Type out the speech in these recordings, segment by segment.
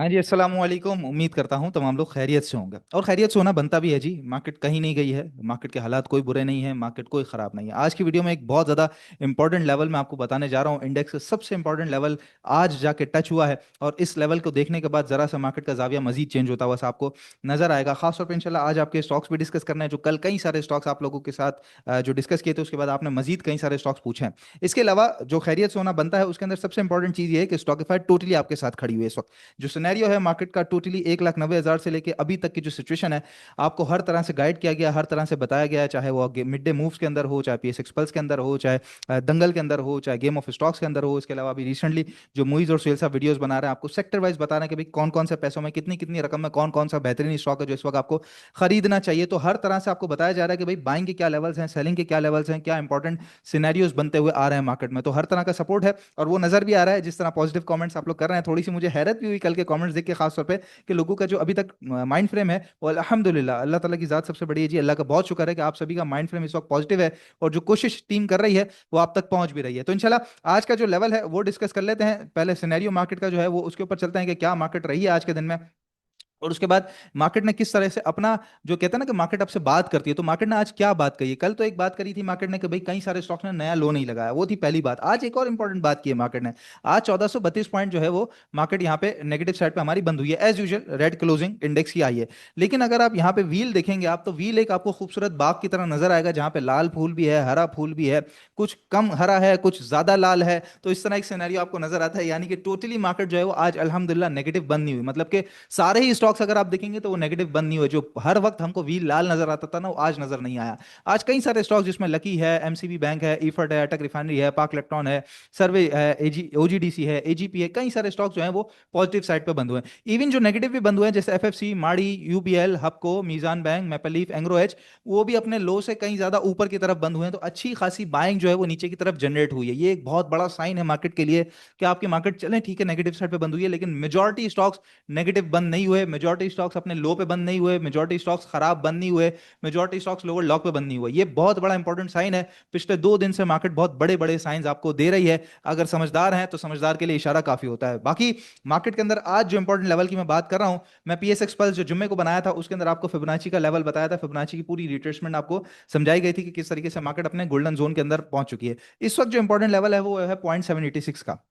हाँ जी, अस्सलाम वालेकुम। उम्मीद करता हूँ तमाम लोग खैरियत से होंगे और खैरियत से होना बनता भी है जी। मार्केट कहीं नहीं गई है, मार्केट के हालात कोई बुरे नहीं है, मार्केट कोई ख़राब नहीं है। आज की वीडियो में एक बहुत ज़्यादा इंपॉर्टेंट लेवल मैं आपको बताने जा रहा हूँ। इंडेक्स का सबसे इंपॉर्टेंट लेवल आज जाके टच हुआ है और इस लेवल को देखने के बाद ज़रा सा मार्केट का जाविया मजीद चेंज होता हुआ सा आपको नजर आएगा। खासतौर पर इंशाल्लाह आज आपके स्टॉक्स भी डिस्कस करना है, जो कल कई सारे स्टॉक्स आप लोगों के साथ जो डिस्कस किए थे, उसके बाद आपने मजीद कई सारे स्टॉक्स पूछे हैं। इसके अलावा जो खैरियत से होना बनता है उसके अंदर सबसे इंपॉर्टेंट चीज़ ये है कि स्टॉकिफाई टोटली आपके साथ खड़ी हुई है इस वक्त। जो सिनेरियो है मार्केट का टोटली 1,90,000 से लेके अभी तक की जो सिचुएशन है, आपको हर तरह से गाइड किया गया, हर तरह से बताया गया है, चाहे वो मिड डे मूव्स के अंदर हो, चाहे पीएस एक्सपल्स के अंदर हो, चाहे दंगल के अंदर हो, चाहे गेम ऑफ स्टॉक्स के अंदर हो। इसके अलावा अभी रिसेंटली जो मूवीज और सेल्स वीडियोस बना रहे हैं, आपको सेक्टर वाइज बता रहे हैं कि भाई कौन कौन से पैसों में कितनी कितनी रकम में कौन कौन सा बेहतरीन स्टॉक है जो इस वक्त आपको खरीदना चाहिए। तो हर तरह से आपको बताया जा रहा है कि भाई बाइंग के क्या लेवल्स हैं, सेलिंग के क्या लेवल्स हैं, क्या इंपॉर्टेंट सिनेरियोज बनते हुए आ रहे हैं मार्केट में। तो हर तरह का सपोर्ट है और वो नजर भी आ रहा है। जिस तरह पॉजिटिव कमेंट्स आप लोग कर रहे हैं, थोड़ी सी मुझे हैरत भी हुई कल के कमेंट्स देख के, खासतौर पे कि लोगों का जो अभी तक माइंड फ्रेम है वो अल्हम्दुलिल्लाह अल्लाह ताला की ज़ात सबसे बड़ी है जी। अल्लाह का बहुत शुक्र है कि आप सभी का माइंड फ्रेम इस वक्त पॉजिटिव है और जो कोशिश टीम कर रही है वो आप तक पहुंच भी रही है। तो इंशाल्लाह आज का जो लेवल है वो डिस्कस कर लेते हैं। पहले सिनेरियो मार्केट का जो है वो उसके ऊपर चलते हैं कि क्या मार्केट रही है आज के दिन में, और उसके बाद मार्केट ने किस तरह से अपना जो कहते हैं ना कि मार्केट आपसे बात करती है, तो मार्केट ने आज क्या बात कही है। कल तो एक बात करी थी मार्केट ने कि भाई कई सारे स्टॉक्स ने नया लो नहीं लगाया, वो थी पहली बात। आज एक और इंपॉर्टेंट बात की है मार्केट ने। आज 1432 पॉइंट जो है वो मार्केट यहाँ पे नेगेटिव साइड पे हमारी बंद हुई है, as usual red closing index की आई है। लेकिन अगर आप यहाँ पे व्हील देखेंगे आप, तो व्हील एक आपको खूबसूरत बाग की तरह नजर आएगा, जहाँ पे लाल फूल भी है, हरा फूल भी है, कुछ कम हरा है, कुछ ज्यादा लाल है। तो इस तरह एक सिनेरियो आपको नजर आता है, यानी कि टोटली मार्केट जो है वो आज अल्हम्दुलिल्लाह नेगेटिव बंद नहीं हुई। मतलब कि सारे ही स्टॉक्स अगर आप देखेंगे तो वो नेगेटिव बंद नहीं हुए। जो हर वक्त हमको व्हील लाल नजर आता था ना, वो आज नजर नहीं आया। आज कई सारे स्टॉक्स जिसमें लकी है, एमसीबी बैंक है, ईफर्ट है, अटक रिफाइनरी है, पाक इलेक्ट्रॉन है, सर्वे है, एजी ओजीडीसी है, एजीपी है, कई सारे स्टॉक्स जो हैं वो पॉजिटिव साइड पे बंद हुए हैं। इवन जो नेगेटिव भी बंद हुए हैं, जैसे एफएफसी, माड़ी, यूबीएल, हपको, मीजान बैंक, मैपलीफ, एंग्रो एच, वो भी अपने लो से कहीं ज्यादा ऊपर की तरफ बंद हुए हैं। तो अच्छी खासी बाइंग जो है वो नीचे की तरफ जनरेट हुई है। ये एक बहुत बड़ा साइन है मार्केट के लिए कि आपकी मार्केट चले ठीक है नेगेटिव साइड पे बंद हुई है, लेकिन मेजॉरिटी स्टॉक्स नेगेटिव बंद नहीं हुए, मेजॉरिटी स्टॉक्स अपने लो पे बंद नहीं हुए, मेजॉरिटी स्टॉक्स खराब बंद नहीं हुए, मेजॉरिटी स्टॉक्स लोअर लॉक पे बंद नहीं हुए। ये बहुत बड़ा इंपॉर्टेंट साइन है। पिछले 2 दिन से मार्केट बहुत बड़े बड़े साइंस आपको दे रही है। अगर समझदार हैं तो समझदार के लिए इशारा काफी होता है। बाकी मार्केट के अंदर आज जो इंपॉर्टेंट लेवल की मैं बात कर रहा हूं, मैं पीएसएक्स पल्स जो जुम्मे को बनाया था उसके अंदर आपको फिबोनाची का लेवल बताया था, फिबोनाची की पूरी रिट्रेसमेंट आपको समझाई गई थी कि किस तरीके से मार्केट अपने गोल्डन जोन के अंदर पहुंच चुकी है। इस वक्त जो इंपॉर्टेंट लेवल है वो है 0.786 का।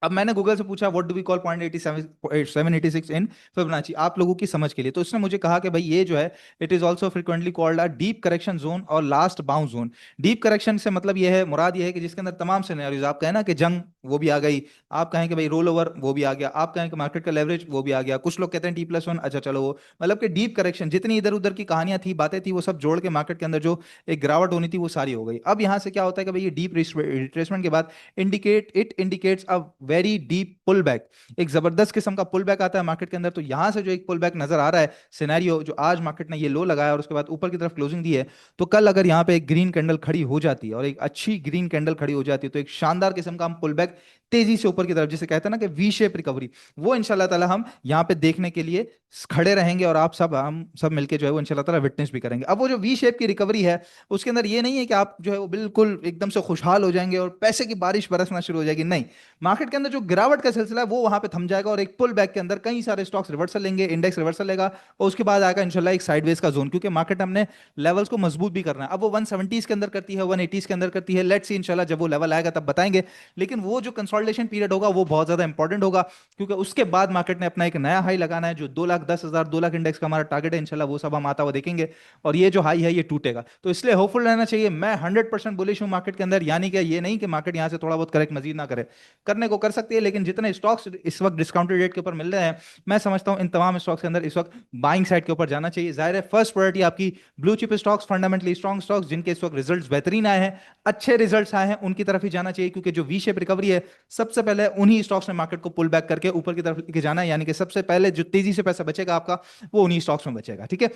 अब मैंने गूगल से पूछा what do we call 0.87 in Fibonacci, आप लोगों की समझ के लिए। तो उसने मुझे कहा कि भाई ये जो है it is also frequently called a deep correction zone और last bounce zone. Deep correction से मतलब ये है, मुराद ये है कि जिसके अंदर तमाम सिनेरियोज, आप कहें ना कि जंग, वो भी आ गई, आप कहें कि भाई रोल ओवर, वो भी आ गया, आप कहें कि मार्केट का लेवरेज, वो भी आ गया, कुछ लोग कहते हैं T+1, अच्छा चलो वो, मतलब कि डीप करेक्शन जितनी इधर उधर की कहानियां थी, बातें थी, वो सब जोड़ के मार्केट के अंदर जो एक गिरावट होनी थी वो सारी हो गई। अब यहां से क्या होता है कि भाई ये डीप रिट्रेसमेंट के बाद indicates a very deep pull back, एक जबरदस्त किस्म का पुल बैक आता है मार्केट के अंदर। तो यहां से जो एक पुल बैक नजर आ रहा है सिनेरियो, जो आज मार्केट ने ये लो लगाया और उसके बाद ऊपर की तरफ क्लोजिंग दी है, तो कल अगर यहाँ पे एक ग्रीन कैंडल खड़ी हो जाती है और एक अच्छी ग्रीन कैंडल खड़ी हो जाती है, तो एक शानदार किस्म का हम पुल बैक तेजी से ऊपर की तरफ, जिसे कहते हैं ना कि वी शेप रिकवरी, वो इंशाल्लाह ताला हम यहाँ पे देखने के लिए खड़े रहेंगे और आप सब, हम सब मिलके जो है वो इंशाल्लाह ताला विटनेस भी करेंगे। अब वो जो वी शेप की रिकवरी है उसके अंदर ये नहीं है कि आप जो है वो बिल्कुल एकदम से खुशहाल हो जाएंगे और पैसे की बारिश बरसना शुरू हो जाएगी, नहीं। मार्केट के अंदर जो गिरावट का सिलसिला है वो वहां पे थम जाएगा और एक पुल बैक के अंदर कई सारे स्टॉक्स रिवर्सल लेंगे, इंडेक्स रिवर्सल लेगा और उसके बाद आएगा इंशाल्लाह एक साइडवेज का जोन, क्योंकि मार्केट हमने लेवल्स को मजबूत भी करना है। अब वो 170s के अंदर करती है, 180s के अंदर करती है, लेट्स सी इंशाल्लाह जब वो लेवल आएगा तब बताएंगे। लेकिन वो जो कंसोलिडेशन पीरियड होगा वो बहुत ज्यादा इंपॉर्टेंट होगा, क्योंकि उसके बाद मार्केट ने अपना एक नया हाई लगाना है, जो 2,10,000, 2 लाख इंडेक्स का हमारा टारगेट है। इंशाल्लाह वो सब हम आता हुआ देखेंगे और ये जो हाई है ये टूटेगा। तो इसलिए होपफुल रहना चाहिए। मैं 100% बुलिश हूं मार्केट के अंदर, यानी कि ये नहीं कि मार्केट यहां से थोड़ा बहुत करेक्ट मजीद ना करे, करने को कर सकती है, लेकिन जितने स्टॉक्स इस वक्त डिस्काउंटेड रेट के ऊपर मिल रहे हैं, मैं समझता हूं इन तमाम स्टॉक्स के अंदर इस वक्त बाइंग साइड के ऊपर जाना चाहिए। जाहिर है फर्स्ट प्रायोरिटी आपकी blue chip stocks, fundamentally strong stocks जिनके इस वक्त रिजल्ट्स बेहतरीन आए हैं, अच्छे रिजल्ट्स आए हैं, उनकी तरफ ही जाना चाहिए, क्योंकि जो वी शेप रिकवरी है सबसे पहले उन्हीं स्टॉक्स ने मार्केट को पुल बैक करके ऊपर की तरफ लेके जाना है। यानी कि सबसे पहले जो तेजी से पैसा बचेगा आपका वो उन्हीं स्टॉक्स में बचेगा, ठीक है।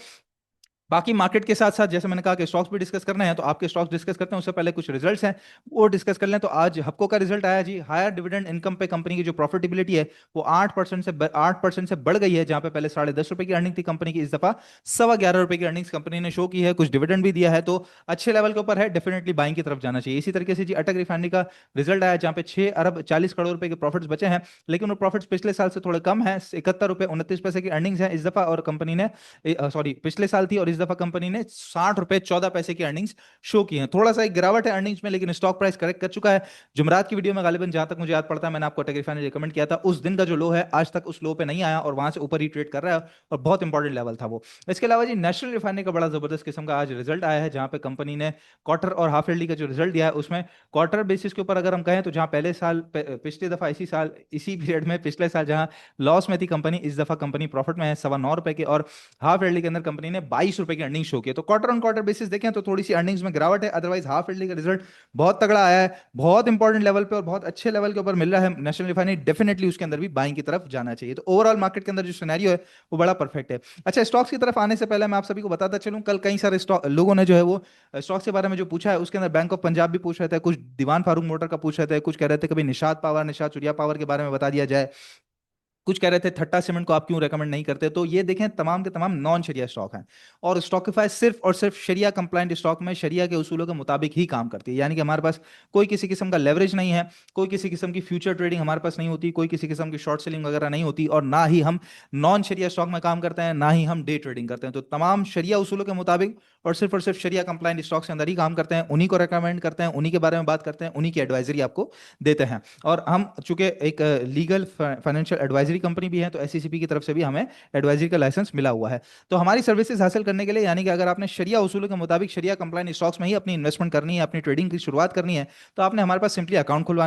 बाकी मार्केट के साथ साथ जैसे मैंने कहा कि स्टॉक्स भी डिस्कस करने हैं, तो आपके स्टॉक्स डिस्कस करते हैं उससे पहले कुछ रिजल्ट्स हैं वो डिस्कस कर लें। तो आज हफ्को का रिजल्ट आया जी, हायर डिविडेंड इनकम पे कंपनी की जो प्रॉफिटेबिलिटी है वो 8% से बढ़ गई है, जहां पे पहले ₹10.5 की अर्निंग थी कंपनी की, इस दफा ₹11.25 की अर्निंग्स कंपनी ने शो की है, कुछ डिविडेंड भी दिया है, तो अच्छे लेवल के ऊपर है, डेफिनेटली बाइंग की तरफ जाना चाहिए। इसी तरीके से जी अटक रिफाइनरी का रिजल्ट आया जहां पे 6 अरब 40 करोड़ रुपए के प्रॉफिट्स बचे हैं, लेकिन वो प्रॉफिट्स पिछले साल से थोड़े कम है, ₹71.29 की अर्निंग्स है इस दफा, और कंपनी ने सॉरी पिछले साल थी, और इस दफा कंपनी ने ₹60.14 की अर्निंग्स शो की हैं। थोड़ा सा एक गिरावट है अर्निंग्स में, लेकिन स्टॉक प्राइस करेक्ट कर चुका है। जुमरात की वीडियो में गालिबन जहां तक मुझे याद पड़ता है मैंने आपको टेक्निफाई ने रिकमेंड किया था, उस दिन का जो लो है आज तक उस लो पे नहीं आया और वहां से ऊपर ही ट्रेड कर रहा है, और बहुत इंपॉर्टेंट लेवल था वो। इसके अलावा जी नेशनल रिफाइनरी का बड़ा जबरदस्त किस्म का आज रिजल्ट आया है, जहां पे कंपनी ने क्वार्टर और हाफ ईयरली का जो रिजल्ट दिया है उसमें क्वार्टर बेसिस के ऊपर अगर हम कहें तो जहां पहले साल पिछले दफा इसी साल इसी पीरियड में पिछले साल जहां लॉस में थी कंपनी, इस दफा कंपनी प्रॉफिट में है ₹9.25 के, और हाफ ईयरली के अंदर कंपनी ने ₹22 की अर्निंग शो की है। तो क्वार्टर ऑन क्वार्टर बेसिस देखें तो थोड़ी सी अर्निंग्स में गिरावट है, अदरवाइज हाफ ईयरली का रिजल्ट बहुत तगड़ा आया है, बहुत इंपॉर्टेंट लेवल पे और बहुत अच्छे लेवल के ऊपर मिल रहा है नेशनल रिफाइनरी, डेफिनेटली उसके अंदर भी बाइंग की तरफ जाना चाहिए। तो ओवरऑल मार्केट के अंदर जो सिनेरियो है वो बड़ा परफेक्ट है। अच्छा, स्टॉक्स की तरफ आने से पहले मैं आप सभी को बताता चलूं, कल कई सारे स्टॉक लोगों ने जो है वो स्टॉक्स के बारे में जो पूछा है उसके अंदर बैंक ऑफ पंजाब भी पूछ रहे थे, कुछ दीवान फारूक मोटर का पूछ रहे थे, कुछ कह रहे थे कभी निषाद पावर निषाद चुरिया पावर के बारे में बता दिया जाए, कुछ कह रहे थे ठट्टा सीमेंट को आप क्यों रेकमेंड नहीं करते। तो ये देखें तमाम के तमाम नॉन शरिया स्टॉक हैं, और स्टॉकिफाई सिर्फ और सिर्फ शरिया कंप्लाइंट स्टॉक में शरिया के उसूलों के मुताबिक ही काम करती है, यानी कि हमारे पास कोई किसी किस्म का लेवरेज नहीं है, कोई किसी किस्म की फ्यूचर ट्रेडिंग हमारे पास नहीं होती, कोई किसी किस्म की शॉर्ट सेलिंग वगैरह नहीं होती, और ना ही हम नॉन शरिया स्टॉक में काम करते हैं, ना ही हम डे ट्रेडिंग करते हैं। तो तमाम शरिया उसूलों के मुताबिक और सिर्फ शरिया कंप्लाइंट स्टॉक्स के अंदर ही काम करते हैं, उन्हीं को रेकमेंड करते हैं, उन्हीं के बारे में बात करते हैं, उन्हीं की एडवाइजरी आपको देते हैं। और हम चूंकि एक लीगल फाइनेंशियल एडवाइजरी कंपनी भी है, तो एससीसीपी की तरफ से भी हमें एडवाइजरी का लाइसेंस मिला हुआ है। तो हमारी सर्विसेज हासिल करने के लिए, यानी कि अगर आपने शरिया उसूलों के मुताबिक शरिया कंप्लाइंट स्टॉक्स में ही अपनी इन्वेस्टमेंट करनी है, अपनी ट्रेडिंग की शुरुआत करनी है, तो आपने हमारे पास सिंपली अकाउंट खुलवा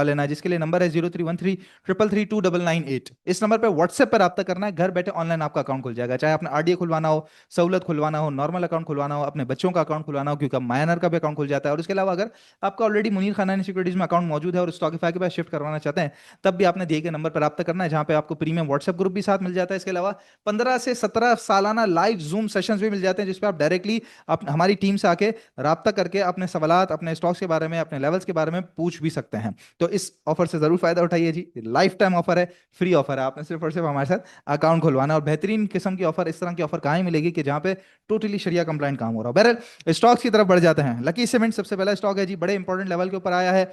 लेना है, जिसके लिए नंबर है 0313332998। इस नंबर पर व्हाट्सएप पर रब्ता करना है, घर बैठे ऑनलाइन आपका अकाउंट खुल जाएगा, चाहे आपने आरडीए खुलवाना हो, सहूलत खुलवाना हो, नॉर्मल अकाउंट खुलवाना हो, अपने बच्चों का अकाउंट खुलवाना हो, क्योंकि अब मायनर का भी अकाउंट खुल जाता है। और इसके अलावा अगर आपका ऑलरेडी मुनीर खानानी सिक्योरिटीज में अकाउंट मौजूद है और स्टॉकिफाई के पास शिफ्ट करवाना चाहते हैं, तब भी आपने दिए गए नंबर पर रब्ता करना है, जहां पे आपको प्रीमियम व्हाट्सएप ग्रुप भी साथ मिल जाता है। इसके अलावा 15 से 17 सालाना लाइव जूम सेशंस भी मिल जाते हैं, जिसपे आप डायरेक्टली हमारी टीम से आके रब्ता करके अपने सवालात, अपने स्टॉक्स के बारे में, अपने लेवल्स के बारे में पूछ भी सकते हैं। तो इस ऑफर से जरूर फायदा उठाइए जी, लाइफ टाइम ऑफर है, फ्री ऑफर है, आपने सिर्फ और सिर्फ हमारे साथ अकाउंट खुलवाना है। और बेहतरीन किस्म की ऑफर, इस तरह की ऑफर कहाँ ही मिलेगी कि जहां पे टोटली शरिया कंप्लाइंट काम हो रहा हो। बहरहाल स्टॉक्स की तरफ बढ़ जाते हैं। लकी सीमेंट सबसे पहला स्टॉक है जी, बड़े इंपॉर्टेंट लेवल के ऊपर आया है,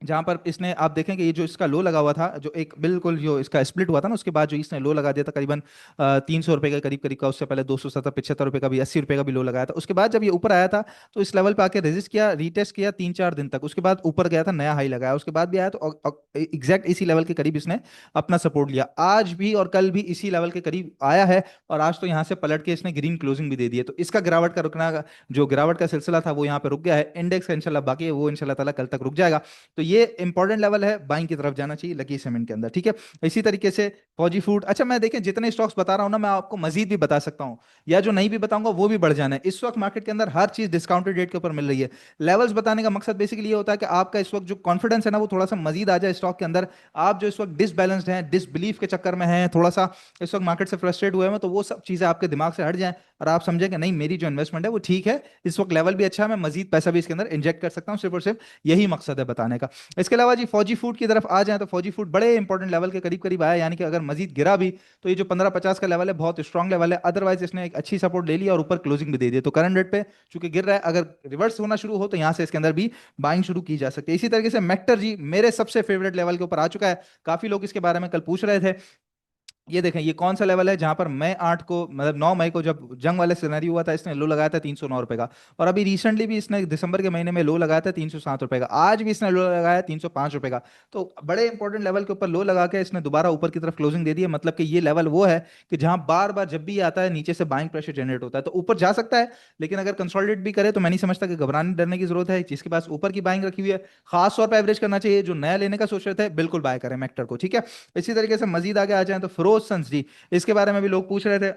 जहां पर इसने आप देखें कि ये जो इसका लो लगा हुआ था, जो एक बिल्कुल जो इसका स्प्लिट हुआ था ना, उसके बाद जो इसने लो लगा दिया था करीबन ₹300 के करीब करीब का, उससे पहले 270-75 का भी, ₹80 का भी लो लगाया था। उसके बाद जब ये ऊपर आया था तो इस लेवल पे आके रेजिस्ट किया, रीटेस्ट किया 3-4 दिन तक, उसके बाद ऊपर गया था, नया हाई लगाया, उसके बाद भी आया तो एग्जैक्ट इसी लेवल के करीब इसने अपना सपोर्ट लिया। आज भी और कल भी इसी लेवल के करीब आया है, और आज तो यहाँ से पलट के इसने ग्रीन क्लोजिंग भी दे दी है। तो इसका गिरावट का रुकना, जो गिरावट का सिलसिला था वो यहाँ पे रुक गया है, इंडेक्स का इंशाल्लाह बाकी है वो इंशाल्लाह ताला कल तक रुक जाएगा। तो ये इंपॉर्टेंट लेवल है, बाइंग की तरफ जाना चाहिए लकी सीमेंट के अंदर, ठीक है। इसी तरीके से फौजी फूड, अच्छा मैं देखें जितने स्टॉक्स बता रहा हूं ना, मैं आपको मजीद भी बता सकता हूं, या जो नहीं भी बताऊंगा वो भी बढ़ जाना है। इस वक्त मार्केट के अंदर हर चीज डिस्काउंटेड रेट के ऊपर मिल रही है। लेवल्स बताने का मकसद बेसिकली ये होता है कि आपका इस वक्त जो कॉन्फिडेंस है ना वो थोड़ा सा मजीद आ जाए स्टॉक के अंदर। आप जो इस वक्त डिसबैलेंस्ड हैं, डिसबिलीफ के चक्कर में हैं, थोड़ा सा इस वक्त मार्केट से फ्रस्ट्रेट हुए हैं, तो वो सब चीजें आपके दिमाग से हट जाएं, और आप समझें कि नहीं मेरी जो इन्वेस्टमेंट है वो ठीक है, इस वक्त लेवल भी अच्छा है, मैं मजीद पैसा भी इसके अंदर इंजेक्ट कर सकता हूं, सिर्फ और सिर्फ यही मकसद है बताने का। इसके अलावा जी फौजी फूड की तरफ आ जाए, तो फौजी फूड बड़े इंपॉर्टेंट लेवल के करीब करीब आया, यानी कि अगर मजीद गिरा भी तो ये जो 15-50 का लेवल है बहुत स्ट्रांग लेवल है, अदरवाइज इसने एक अच्छी सपोर्ट ले लिया और ऊपर क्लोजिंग भी दे दी। तो करंट रेट पे चूंकि गिर रहा है, अगर रिवर्स होना शुरू हो तो यहां से इसके अंदर भी बाइंग शुरू की जा सकती है। इसी तरीके से मेक्टर जी मेरे सबसे फेवरेट लेवल के ऊपर आ चुका है, काफी लोग इसके बारे में कल पूछ रहे थे। ये देखें ये कौन सा लेवल है, जहां पर मई 8 को मतलब 9 मई को जब जंग वाले सिनेरियो हुआ था, इसने लो लगाया था ₹309 का, और अभी रिसेंटली भी इसने दिसंबर के महीने में लो लगाया था ₹307 का, आज भी इसने लो लगाया ₹305 का। तो बड़े इंपॉर्टेंट लेवल के ऊपर लो लगा के इसने दोबारा ऊपर की तरफ क्लोजिंग दे दी है, मतलब कि ये लेवल वो है कि जहां बार बार जब भी आता है नीचे से बाइंग प्रेशर जनरेट होता है, तो ऊपर जा सकता है, लेकिन अगर कंसोलिडेट भी करे तो मैं नहीं समझता कि घबराने डरने की जरूरत है। जिसके पास ऊपर की बाइंग रखी हुई है खास तौर पर एवरेज करना चाहिए, जो नया लेने का सोच रहे थे बिल्कुल बाय करें मेक्टर को, ठीक है। इसी तरीके से मजीद आगे आ जाए तो फिरोज सन्स जी, इसके बारे में भी लोग पूछ रहे थे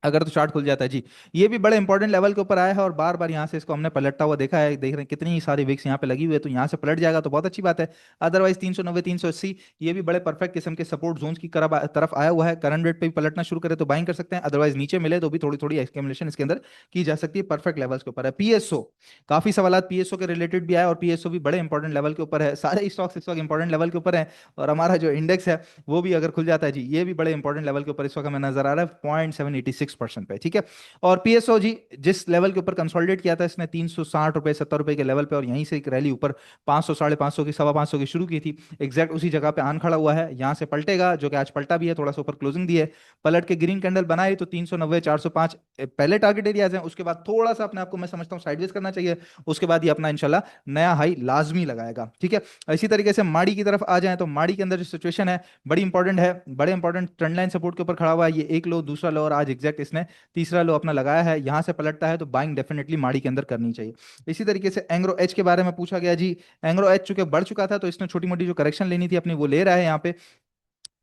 अगर तो चार्ट खुल जाता है जी। ये भी बड़े इंपॉर्टेंट लेवल के ऊपर आया है और बार बार यहाँ से इसको हमने पलटता हुआ देखा है, देख रहे हैं कितनी सारी विक्स यहाँ पे लगी हुई है, तो यहाँ से पलट जाएगा तो बहुत अच्छी बात है। अदरवाइज 390 380 ये भी बड़े परफेक्ट किस्म के सपोर्ट जोन्स की तरफ आया हुआ है। करंट रेट पे भी पलटना शुरू करे तो बाइंग कर सकते हैं, अदरवाइज नीचे मिले तो भी थोड़ी थोड़ी एक्सकेमुलेशन इसके अंदर की जा सकती है। परफेक्ट लेवल्स के ऊपर है। पीएसओ, काफी सवाल पीएसओ के रिलेटेड भी आए और पीएसओ भी बड़े इंपॉर्टेंट लेवल के ऊपर है। सारे स्टॉक्स इस वक्त इंपॉर्टेंट लेवल के ऊपर है और हमारा जो इंडेक्स है वो भी अगर खुल जाता है जी, ये भी बड़े इंपॉर्टेंट लेवल के ऊपर इस वक्त हमें नजर आ रहा है 0.786% पे, ठीक है। और पीएसओ जी जिस लेवल के ऊपर कंसोलिडेट किया था इसने 360 रुपए 70 रुपए के लेवल पे, और यहीं से एक रैली ऊपर 500 550 की 525 की शुरू की थी, एग्जैक्ट उसी जगह पे आन खड़ा हुआ है। यहां से पलटेगा, जो कि आज पलटा भी है, थोड़ा सा ऊपर क्लोजिंग दी है, पलट के ग्रीन कैंडल बनाए तो 390 405 पहले टारगेट एरियाज हैं। उसके बाद थोड़ा सा अपने आपको मैं समझता हूँ साइडवेज करना चाहिए, उसके बाद ये अपना इंशाल्लाह नया हाई लाजमी लगाएगा, ठीक है। इसी तरीके से माड़ी की तरफ आ जाए तो माड़ी के अंदर जो सिचुएशन है बड़ी इंपॉर्टेंट है, बड़े इंपॉर्टेंट ट्रेंड लाइन सपोर्ट के ऊपर खड़ा हुआ है। ये एक लो, दूसरा लो, और आज एग्जैक्ट इसने तीसरा लो अपना लगाया है। यहां से पलटता है तो बाइंग डेफिनेटली माड़ी के अंदर करनी चाहिए। इसी तरीके से एंग्रो एच के बारे में पूछा गया जी। एंग्रो एच चूंकि बढ़ चुका था तो इसने छोटी मोटी जो करेक्शन लेनी थी अपनी वो ले रहा है यहाँ पे,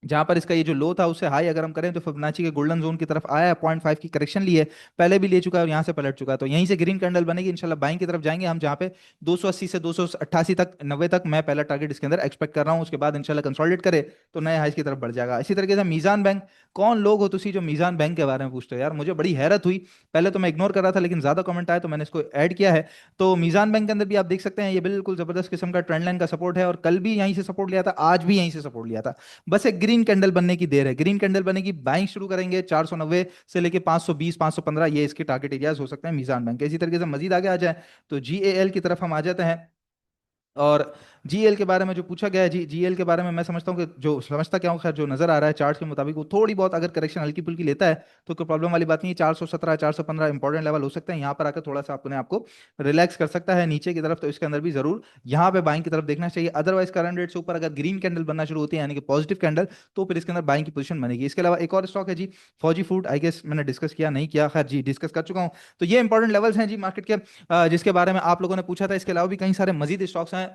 जहां पर इसका ये जो लो था उससे हाई अगर हम करें तो फिबोनाची के गोल्डन जोन की तरफ आया है, 0.5 की करेक्शन ली है, पहले भी ले चुका है और यहाँ से पलट चुका है, तो यहीं से ग्रीन कैंडल बनेगी इंशाल्लाह बाइंग की तरफ जाएंगे हम, जहाँ पे 280 से 288 तक 90 तक मैं पहला टारगेट इसके अंदर एक्सपेक्ट कर रहा हूँ। उसके बाद इंशाल्लाह कंसोलिडेट करे तो नए हाई की तरफ बढ़ जाएगा। इसी तरीके से मीजान बैंक, कौन लोग हो तुसी जो मीजान बैंक के बारे में पूछते हो यार, मुझे बड़ी हैरत हुई। पहले तो मैं इग्नोर कर रहा था लेकिन ज्यादा कमेंट आया तो मैंने इसको ऐड किया है। तो मीजान बैंक के अंदर भी आप देख सकते हैं ये बिल्कुल जबरदस्त किस्म का ट्रेंड लाइन का सपोर्ट है, और कल भी यहीं से सपोर्ट लिया था, आज भी यहीं से सपोर्ट लिया था। बस एक ग्रीन कैंडल बनने की देर है, ग्रीन कैंडल बनेगी, बाइंग शुरू करेंगे 490 से लेके 520 515, ये इसके टारगेट एरियाज हो सकते हैं मीजान बैंक के। इसी तरीके से मजीद आगे आ जाए तो जीएएल की तरफ हम आ जाते हैं। और जीएल के बारे में जो पूछा गया है जी, जीएल के बारे में मैं समझता हूँ कि जो समझता क्या हूँ, खैर जो नजर आ रहा है चार्ट के मुताबिक वो थोड़ी बहुत अगर करेक्शन हल्की फुल्की लेता है तो कोई प्रॉब्लम वाली बात नहीं है। 417 415 इंपॉर्टेंट लेवल हो सकते हैं, यहाँ पर आकर थोड़ा सा अपने आपको रिलैक्स कर सकता है नीचे की तरफ, तो इसके अंदर भी जरूर यहाँ पे बाइंग की तरफ देखना चाहिए। अदरवाइज करंट रेट से ऊपर अगर ग्रीन कैंडल बनना शुरू होती है यानी कि पॉजिटिव कैंडल, तो फिर इसके अंदर बाइंग की पोजीशन बनेगी। इसके अलावा एक और स्टॉक है जी फौजी फूड, आई गेस मैंने डिस्कस किया नहीं किया, खैर जी डिस्कस कर चुका हूँ। तो ये इंपॉर्टेंट लेवल्स हैं जी मार्केट के, जिसके बारे में आप लोगों ने पूछा था। इसके अलावा भी कई सारे मजीद स्टॉक्स हैं,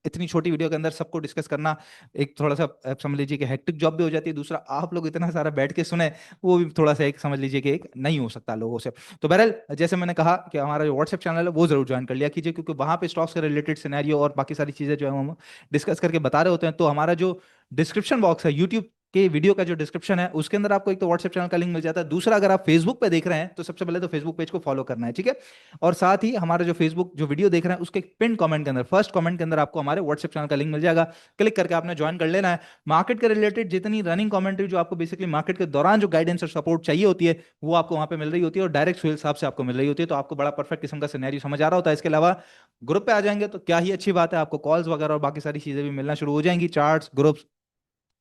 इतनी छोटी वीडियो के अंदर सबको डिस्कस करना एक थोड़ा सा आप समझ लीजिए कि हेक्टिक जॉब भी हो जाती है, दूसरा आप लोग इतना सारा बैठ के सुने वो भी थोड़ा सा एक समझ लीजिए कि एक नहीं हो सकता लोगों से। तो बहरहाल जैसे मैंने कहा कि हमारा जो व्हाट्सएप चैनल है वो जरूर ज्वाइन कर लिया कीजिए, क्योंकि वहां पे स्टॉक्स से रिलेटेड सिनेरियो और बाकी सारी चीजें जो है हम डिस्कस करके बता रहे होते हैं। तो हमारा जो डिस्क्रिप्शन बॉक्स है यूट्यूब के वीडियो का जो डिस्क्रिप्शन है उसके अंदर आपको एक तो व्हाट्सएप चैनल का लिंक मिल जाता है, दूसरा अगर आप फेसबुक पे देख रहे हैं तो सबसे पहले तो फेसबुक पेज को फॉलो करना है, ठीक है। और साथ ही हमारा जो फेसबुक जो वीडियो देख रहे हैं उसके पिन कमेंट के अंदर फर्स्ट कमेंट के अंदर आपको हमारे व्हाट्सएप चैनल का लिंक मिल जाएगा, क्लिक करके आपने ज्वाइन कर लेना है। मार्केट के रिलेटेड जितनी रनिंग कमेंट्री जो आपको बेसिकली मार्केट के दौरान जो गाइडेंस और सपोर्ट चाहिए होती है वो आपको वहां पे मिल रही होती है, और डायरेक्ट सुहेल साहब से आपको मिल रही होती है, तो आपको बड़ा परफेक्ट किस्म का सिनेरियो समझ आ रहा होता है। इसके अलावा ग्रुप पे आ जाएंगे तो क्या ही अच्छी बात है, आपको कॉल्स वगैरह और बाकी सारी चीजें भी मिलना शुरू हो जाएंगी, चार्ट्स ग्रुप्स,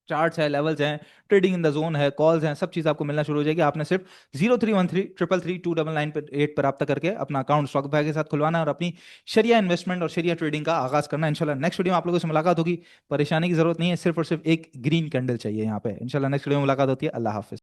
चार्ट्स है, लेवल्स हैं, ट्रेडिंग इन द जोन है, कॉल्स हैं, सब चीज़ आपको मिलना शुरू हो जाएगी। आपने सिर्फ 0313 333 299 पर 8 पर रब्ता करके अपना अकाउंट स्टॉक भाई के साथ खुलवाना है और अपनी शरिया इन्वेस्टमेंट और शरिया ट्रेडिंग का आगाज करना है। इंशाल्लाह नेक्स्ट वीडियो में आप लोगों से मुलाकात होगी, परेशानी की जरूरत नहीं है, सिर्फ और सिर्फ एक ग्रीन कैंडल चाहिए यहाँ पे। इंशाल्लाह नेक्स्ट वीडियो में मुलाकात होती है। अल्लाह हाफिज।